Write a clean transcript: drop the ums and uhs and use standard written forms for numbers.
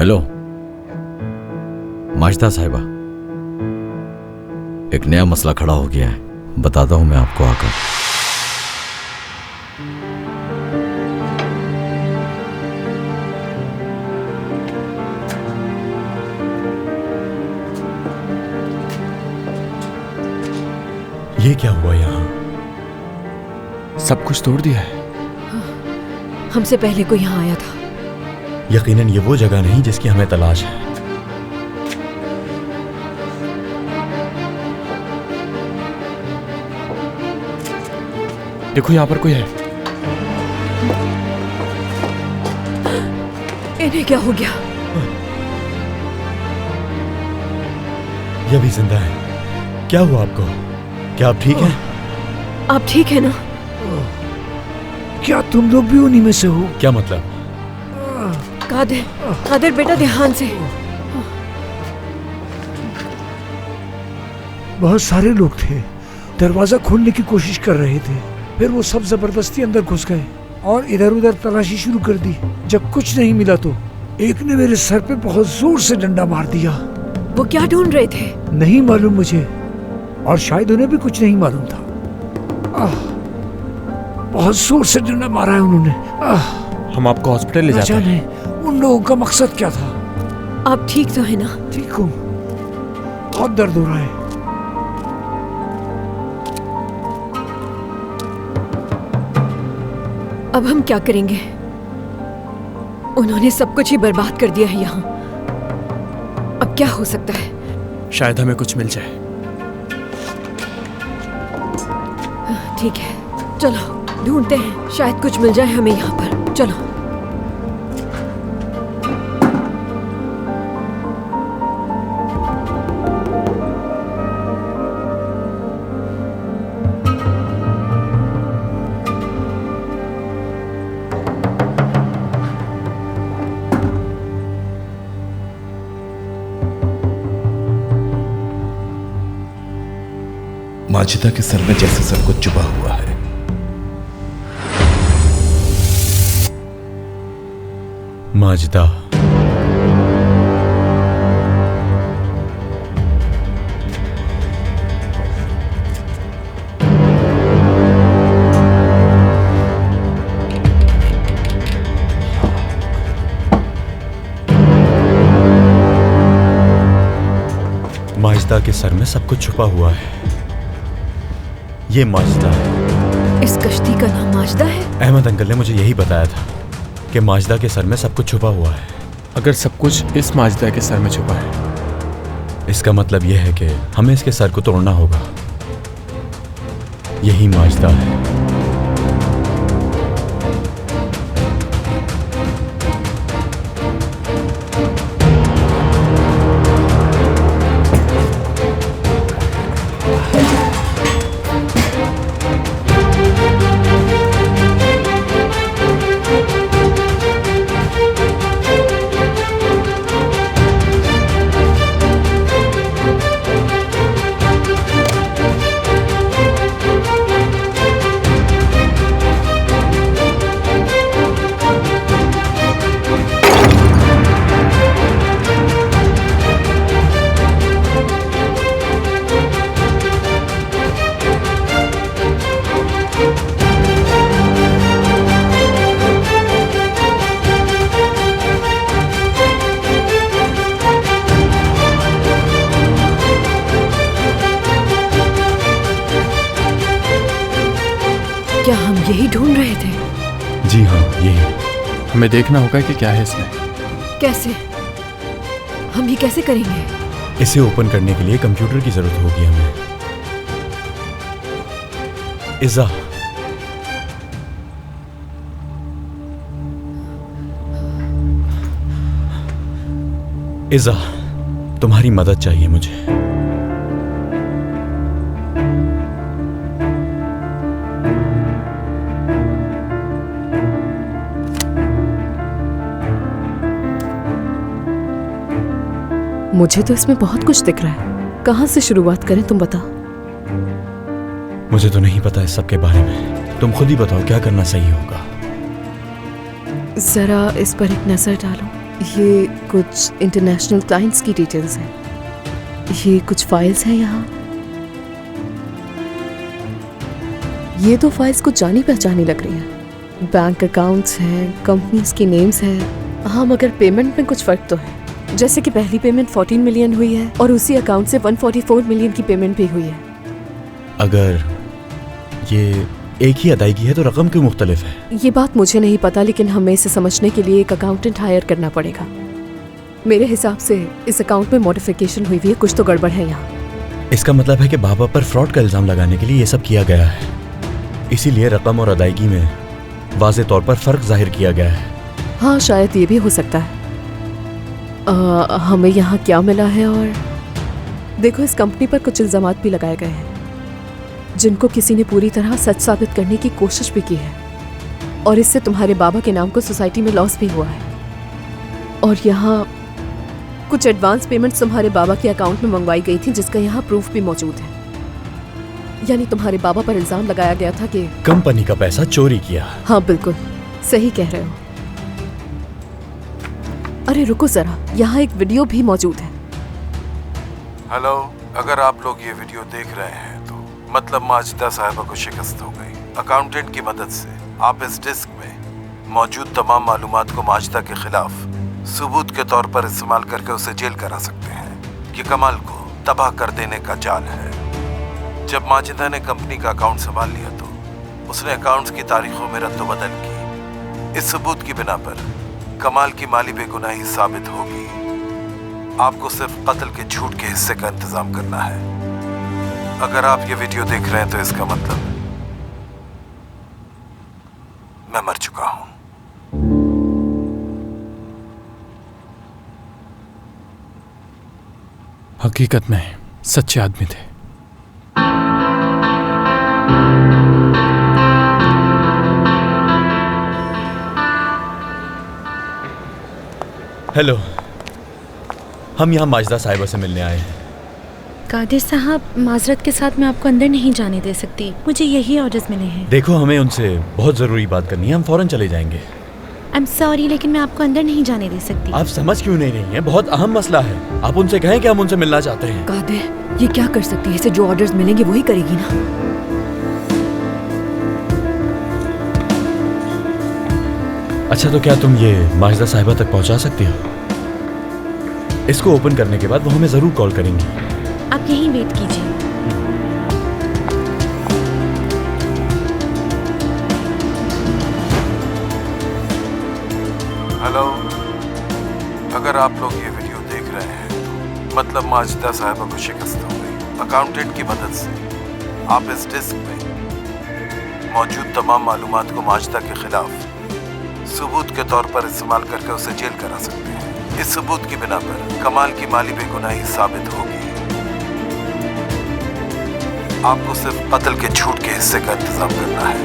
Hello Majida साहिबा, एक नया मसला खड़ा हो गया है, बताता हूं मैं आपको आकर। ये क्या हुआ यहाँ? सब कुछ तोड़ दिया है। हमसे पहले कोई यहाँ आया था। यकीनन ये वो जगह नहीं जिसकी हमें तलाश है। देखो यहाँ पर कोई है। इन्हें क्या हो गया? ये भी जिंदा है। क्या हुआ आपको? क्या आप ठीक हैं? आप ठीक है ना? क्या तुम लोग भी उन्हीं में से हो? क्या मतलब? कादिर बेटा ध्यान से। बहुत सारे लोग थे, दरवाजा खोलने की कोशिश कर रहे थे, फिर वो सब जबरदस्ती अंदर घुस गए और इधर उधर तलाशी शुरू कर दी। जब कुछ नहीं मिला तो एक ने मेरे सर पे बहुत जोर से डंडा मार दिया। वो क्या ढूंढ रहे थे? नहीं मालूम मुझे, और शायद उन्हें भी कुछ नहीं मालूम था। बहुत जोर से डंडा मारा है उन्होंने। हम आपको हॉस्पिटल ले जाते हैं। उन लोगों का मकसद क्या था? आप ठीक तो है ना? ठीक हूँ, बहुत दर्द हो रहा है। अब हम क्या करेंगे? उन्होंने सब कुछ ही बर्बाद कर दिया है यहाँ। अब क्या हो सकता है? शायद हमें कुछ मिल जाए। ठीक है, चलो ढूंढते हैं, शायद कुछ मिल जाए हमें यहाँ पर। चलो। माजिदा के सर में जैसे सब कुछ चुभा हुआ है। माजिदा, माजिदा के सर में सब कुछ छुपा हुआ है। ये माजिदा है। इस कश्ती का नाम माजिदा है? अहमद अंकल ने मुझे यही बताया था कि माजिदा के सर में सब कुछ छुपा हुआ है। अगर सब कुछ इस माजिदा के सर में छुपा है, इसका मतलब यह है कि हमें इसके सर को तोड़ना होगा। यही माजिदा है। क्या हम यही ढूंढ रहे थे? जी हाँ, यही। हमें देखना होगा कि क्या है इसमें। कैसे? हम ये कैसे करेंगे? इसे ओपन करने के लिए कंप्यूटर की जरूरत होगी हमें। इज़ा, इज़ा, तुम्हारी मदद चाहिए मुझे। मुझे तो इसमें बहुत कुछ दिख रहा है। कहाँ से शुरुआत करें, तुम बताओ। मुझे तो नहीं पता इस सब के बारे में, तुम खुद ही बताओ क्या करना सही होगा। जरा इस पर एक नजर डालो। ये कुछ इंटरनेशनल क्लाइंट्स की डिटेल्स हैं। ये कुछ फाइल्स हैं यहाँ। ये तो फाइल्स कुछ जानी पहचानी लग रही हैं। बैंक अकाउंट्स हैं, कंपनीज की नेम्स हैं। हाँ, मगर पेमेंट में कुछ फर्क तो है। जैसे कि पहली पेमेंट 14 मिलियन हुई है और उसी अकाउंट से 144 मिलियन की पेमेंट भी हुई है। अगर ये एक ही अदायगी है तो रकम क्यों मुख्तलिफ है? ये बात मुझे नहीं पता, लेकिन हमें इसे समझने के लिए एक अकाउंटेंट हायर करना पड़ेगा। मेरे हिसाब से इस अकाउंट में मॉडिफिकेशन हुई है, कुछ तो गड़बड़ है यहाँ। इसका मतलब है कि बाबा पर फ्रॉड का इल्जाम लगाने के लिए ये सब किया गया है, इसीलिए रकम और अदायगी में वाज़े तौर पर फर्क जाहिर किया गया है। हाँ, शायद ये भी हो सकता है। हमें यहाँ क्या मिला है, और देखो इस कंपनी पर कुछ इल्जामात भी लगाए गए हैं जिनको किसी ने पूरी तरह सच साबित करने की कोशिश भी की है, और इससे तुम्हारे बाबा के नाम को सोसाइटी में लॉस भी हुआ है। और यहाँ कुछ एडवांस पेमेंट्स तुम्हारे बाबा के अकाउंट में मंगवाई गई थी, जिसका यहाँ प्रूफ भी मौजूद है। यानी तुम्हारे बाबा पर इल्जाम लगाया गया था कि कंपनी का पैसा चोरी किया। हाँ, बिल्कुल सही कह रहे हो। अरे रुको जरा, यहाँ एक वीडियो भी मौजूद है। हेलो, अगर आप लोग ये वीडियो देख रहे हैं तो मतलब माजिदा साहिबा को शिकस्त हो गई। अकाउंटेंट की मदद से आप इस डिस्क में मौजूद तमाम मालूमात को माजिदा के खिलाफ सबूत के तौर पर इस्तेमाल करके उसे जेल करा सकते हैं। ये कमाल को तबाह कर देने का जाल है। जब माजिदा ने कंपनी का अकाउंट संभाल लिया तो उसने अकाउंट्स की तारीखों में रद्द-बदल की। इस सबूत की बिना पर कमाल की माली बेगुनाही साबित होगी। आपको सिर्फ कत्ल के झूठ के हिस्से का इंतजाम करना है। अगर आप ये वीडियो देख रहे हैं तो इसका मतलब मैं मर चुका हूं। हकीकत में सच्चे आदमी थे। हेलो, हम यहाँ माजिदा साहिबा से मिलने आए हैं। कादिर साहब, माजरत के साथ मैं आपको अंदर नहीं जाने दे सकती। मुझे यही ऑर्डर्स मिले हैं। देखो, हमें उनसे बहुत ज़रूरी बात करनी है, हम फ़ौरन चले जाएंगे। आई एम सॉरी, लेकिन मैं आपको अंदर नहीं जाने दे सकती। आप समझ क्यों नहीं रही हैं? बहुत अहम मसला है। आप उनसे कहें कि हम उनसे मिलना चाहते हैं। कादिर, ये क्या कर सकती है? इसे जो ऑर्डर्स मिलेंगे वही करेगी ना। अच्छा, तो क्या तुम ये माजिदा साहिबा तक पहुंचा सकती हो? इसको ओपन करने के बाद वो हमें ज़रूर कॉल करेंगी। आप यहीं वेट कीजिए। हेलो, अगर आप लोग ये वीडियो देख रहे हैं तो मतलब माजिदा साहिबा को शिकस्त हो गई। अकाउंटेंट की मदद से आप इस डिस्क में मौजूद तमाम मालूमात को माजिदा के खिलाफ सबूत के तौर पर इस्तेमाल करके उसे जेल करा सकते हैं। इस सबूत की बिना पर कमाल की माली बेगुनाही साबित होगी। आपको सिर्फ कत्ल के झूठ के हिस्से का इंतजाम करना है।